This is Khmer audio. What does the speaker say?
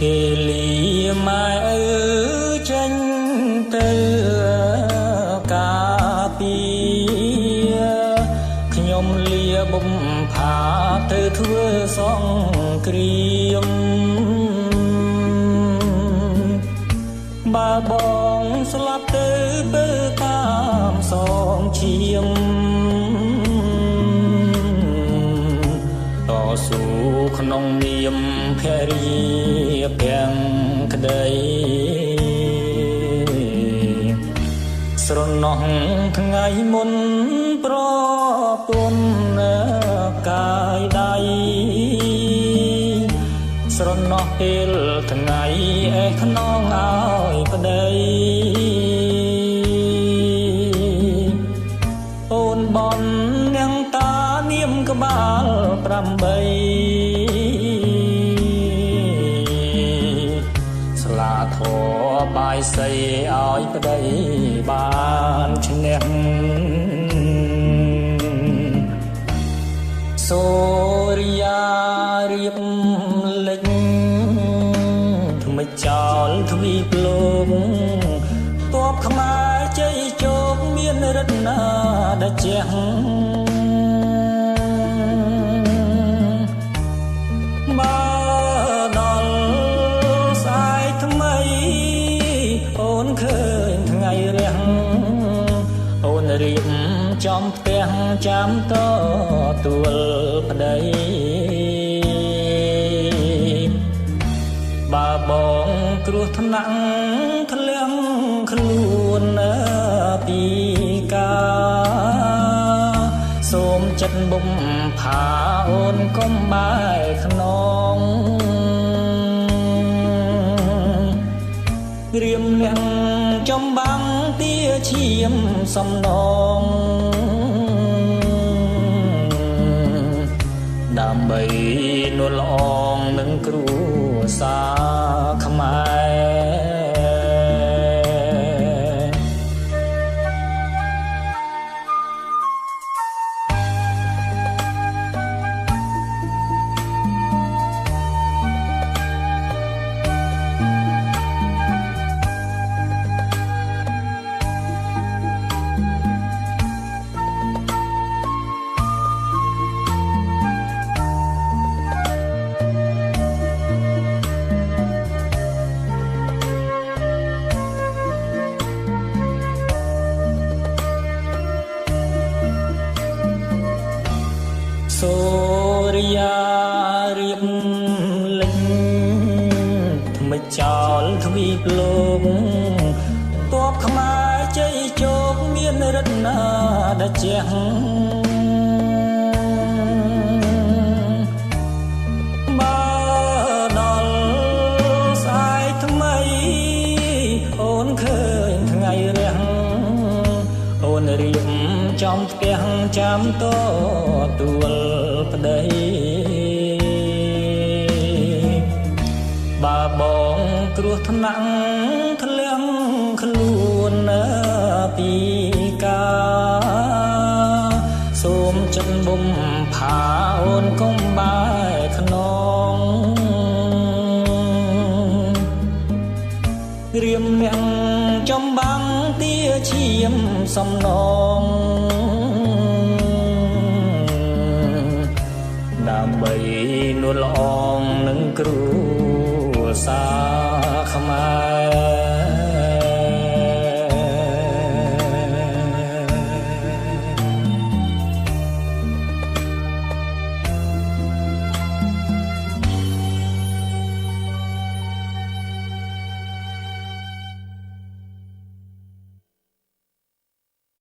គេលីម៉ែអើចេញទៅការពីខ្ញុំលាបំផាទៅធ្វើសង្គ្រាមបើបងស្លាប់ទៅទៅតាមសងឈាមតស៊ូក្នុងនាមភរិយាពាំងក្តីស្រណោះថ្ងៃមុនប្រពន្ធកាយដៃស្រណោះពេលថ្ងៃឯខ្នងឲ្យប្តីអូនបននាងតានាមក្បាល8ស្លាធរបាយសីឲ្យប្តីបានឈ្នះសូរិយារៀបលេចថ្មិចចោលទ្វីបលោកទ័ពខ្មែរជ័យជោគមានរិទ្ធណាដជះបើដល់ស្អែកថ្មីអូនឃើញថ្ងៃរះអូនរៀបចំផ្ទះចាំតទួលប្តីបើបងគ្រោះថ្នាក់ធ្លាក់ខ្លួនពីការសូមចិត្តបំផាអូនកុំបែកខ្នងក្រៀមនាងចំបាំងទាឈាមសំណងដើម្បីនួលអងនឹងគ្រួសារខ្មែរសូរិយារៀបលេចថ្មិចចោលទ្វីបលោកទ័ពខ្មែរជ័យជោគមានរិទ្ធណាដជះបើដល់ស្អែកថ្មីអូនឃើញថ្ងៃរះអូនរៀបចំផ្ទះចាំតទួលប្តីបើបងគ្រោះថ្នាក់ធ្លាក់ខ្លួនពីការសូមចិត្តបំផាអូនកុំបែកខ្នងក្រៀមនាងចំបាំងទាឈាមសំណងដើម្បីនួលអងនឹងគ្រួសារខ្មែរ